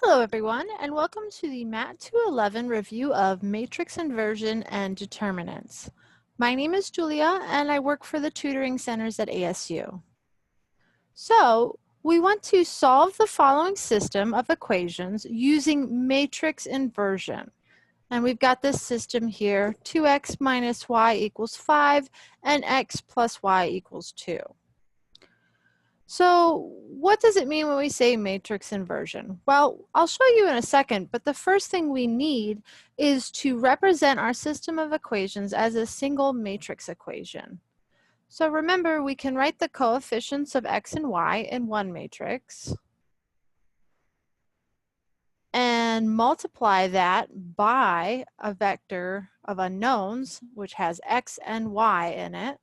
Hello everyone, and welcome to the Mat 211 review of matrix inversion and determinants. My name is Julia and I work for the tutoring centers at ASU. So we want to solve the following system of equations using matrix inversion. And we've got this system here, 2x minus y equals 5 and x plus y equals 2. So what does it mean when we say matrix inversion? Well, I'll show you in a second, but the first thing we need is to represent our system of equations as a single matrix equation. So remember, we can write the coefficients of x and y in one matrix and multiply that by a vector of unknowns, which has x and y in it.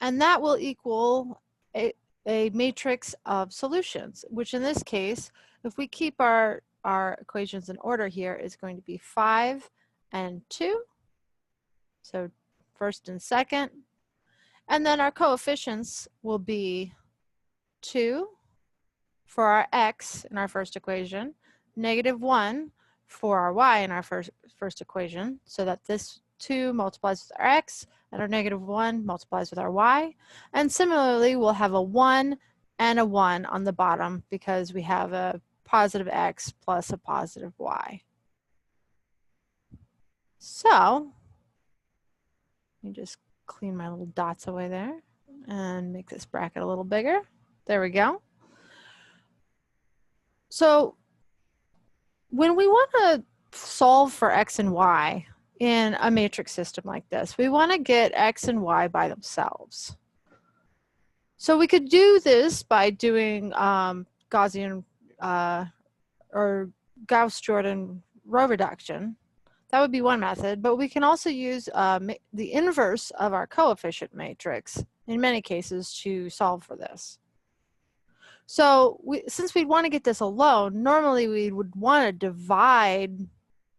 And that will equal a matrix of solutions, which in this case, if we keep our equations in order here, is going to be 5 and 2. So first and second. And then our coefficients will be 2 for our x in our first equation, -1 for our y in our first equation, so that this 2 multiplies with our x, and our -1 multiplies with our y. And similarly, we'll have a 1 and a 1 on the bottom because we have a positive x plus a positive y. So, let me just clean my little dots away there and make this bracket a little bigger. There we go. So, when we want to solve for x and y in a matrix system like this, we want to get x and y by themselves. So we could do this by doing Gaussian or Gauss-Jordan row reduction. That would be one method, but we can also use the inverse of our coefficient matrix in many cases to solve for this. So since we'd want to get this alone, normally we would want to divide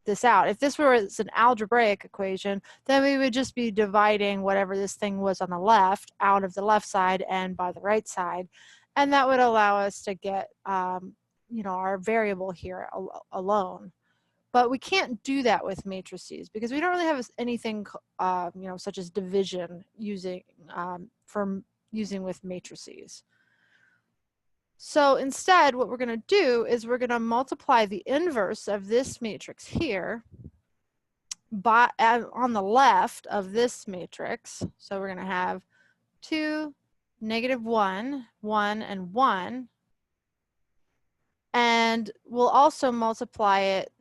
this out. If this was an algebraic equation, then we would just be dividing whatever this thing was on the left out of the left side and by the right side. And that would allow us to get our variable here alone. But we can't do that with matrices because we don't really have anything such as division using with matrices. So instead, what we're going to do is we're going to multiply the inverse of this matrix here on the left of this matrix. So we're going to have 2, -1, 1, and 1. And we'll also multiply it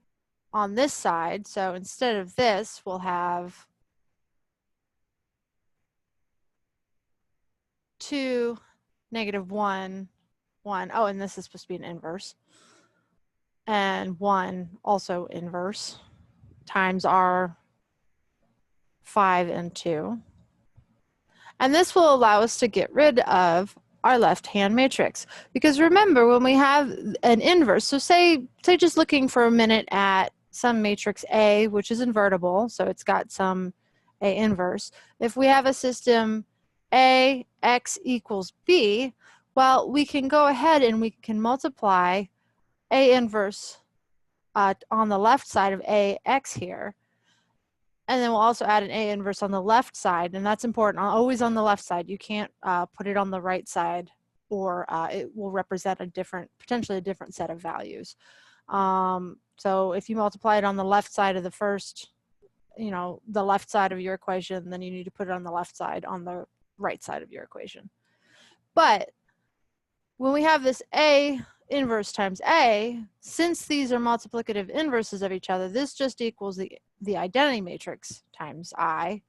on this side. So instead of this, we'll have 2, -1, 1. Oh, and this is supposed to be an inverse. And 1 also inverse times our 5 and 2. And this will allow us to get rid of our left-hand matrix. Because remember, when we have an inverse, so say just looking for a minute at some matrix A, which is invertible, so it's got some A inverse. If we have a system A, x equals B, well, we can go ahead and we can multiply A inverse on the left side of AX here. And then we'll also add an A inverse on the left side. And that's important, always on the left side. You can't put it on the right side or it will represent potentially a different set of values. So if you multiply it on the left side of the first, the left side of your equation, then you need to put it on the left side on the right side of your equation. But when we have this A inverse times A, since these are multiplicative inverses of each other, this just equals the identity matrix times I,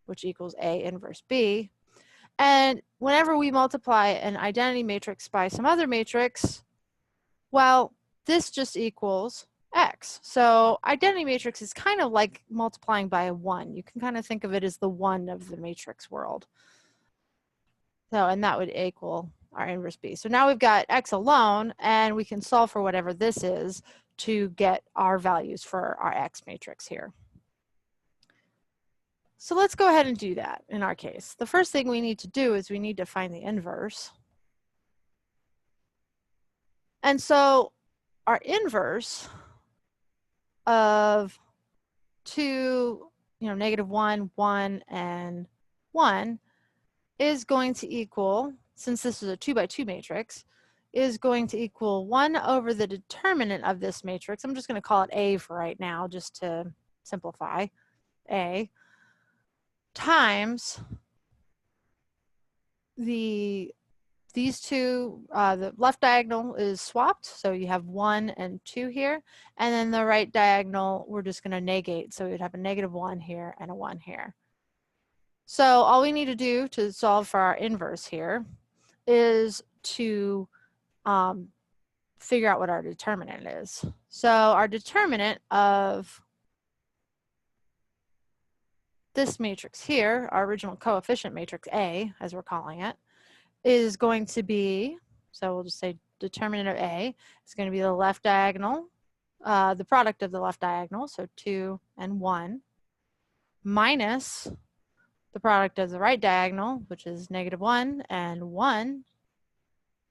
which equals A inverse B. And whenever we multiply an identity matrix by some other matrix, well, this just equals X. So identity matrix is kind of like multiplying by a 1. You can kind of think of it as the 1 of the matrix world. So, and that would equal our inverse B. So now we've got X alone, and we can solve for whatever this is to get our values for our X matrix here. So let's go ahead and do that in our case. The first thing we need to do is we need to find the inverse. And so our inverse of 2, negative 1, 1, and 1 is going to equal, since this is a 2 by 2 matrix, is going to equal 1 over the determinant of this matrix. I'm just going to call it A for right now, just to simplify. A times these two, the left diagonal is swapped, so you have 1 and 2 here, and then the right diagonal we're just going to negate, so we'd have a negative 1 here and a 1 here. So all we need to do to solve for our inverse here is to figure out what our determinant is. So our determinant of this matrix here, our original coefficient matrix A, as we're calling it, is going to be, so we'll just say determinant of A is going to be the left diagonal, the product of the left diagonal, so 2 and 1, minus the product of the right diagonal, which is negative 1 and 1.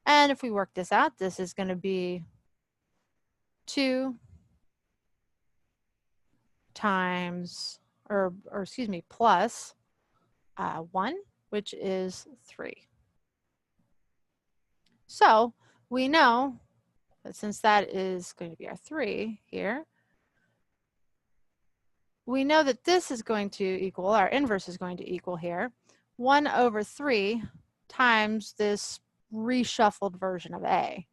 And if we work this out, this is going to be 2 times, or excuse me, plus 1, which is 3. So we know that since that is going to be our 3 here, we know that this is going to equal, our inverse is going to equal here, 1 over 3 times this reshuffled version of A.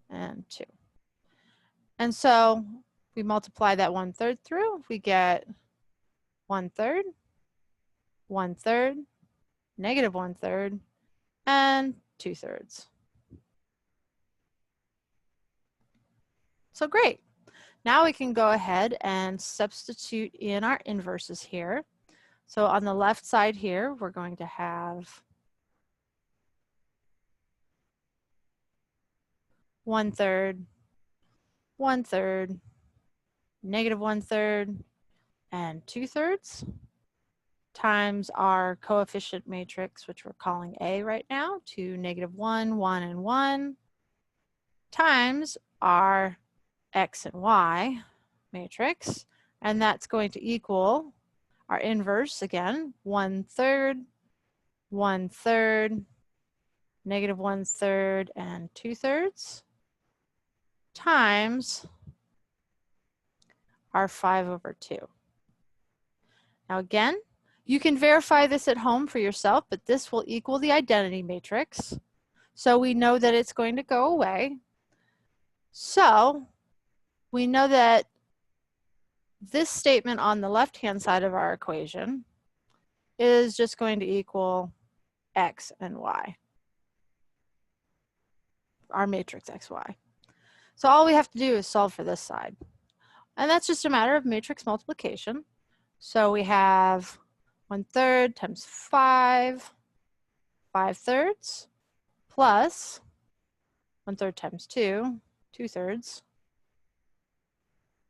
And 2. And so we multiply that 1/3 through, we get 1/3, 1/3, negative 1/3, and 2/3. So great. Now we can go ahead and substitute in our inverses here. So on the left side here, we're going to have 1/3, 1/3, negative 1/3, and 2/3 times our coefficient matrix, which we're calling A right now, to negative 1, 1, and 1, times our X and Y matrix, and that's going to equal our inverse again, 1/3, 1/3, negative 1/3, and 2/3 times our 5/2. Now again, you can verify this at home for yourself, but this will equal the identity matrix. So we know that it's going to go away. So we know that this statement on the left-hand side of our equation is just going to equal X and Y, our matrix XY. So all we have to do is solve for this side. And that's just a matter of matrix multiplication. So we have 1/3 times 5, 5/3, plus 1/3 times 2, 2/3.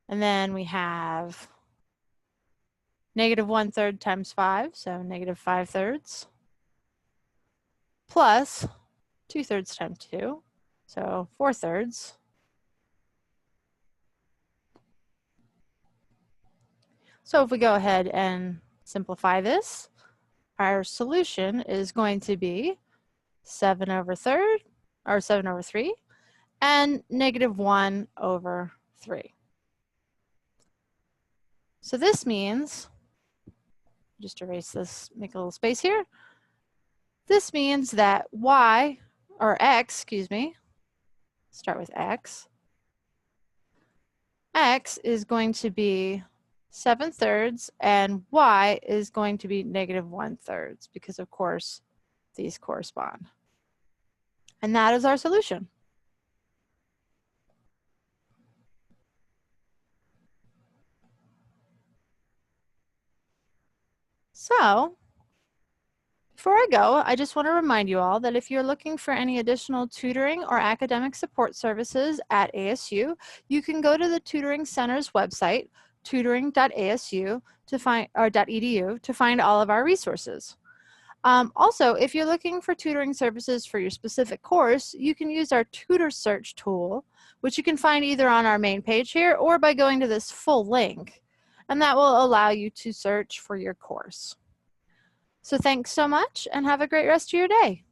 And then we have negative 1/3 times 5, so negative 5/3, plus 2/3 times 2, so 4/3. So if we go ahead and simplify this, our solution is going to be 7/3, and negative 1/3. So this means, just erase this, make a little space here. This means that Y, or X, excuse me, start with X. X is going to be 7/3 and Y is going to be negative 1/3 because of course these correspond. And that is our solution. So before I go, I just want to remind you all that if you're looking for any additional tutoring or academic support services at ASU, you can go to the Tutoring Center's website, tutoring.asu, to find, or .edu, to find all of our resources. Also, if you're looking for tutoring services for your specific course, you can use our tutor search tool, which you can find either on our main page here or by going to this full link, and that will allow you to search for your course. So thanks so much and have a great rest of your day.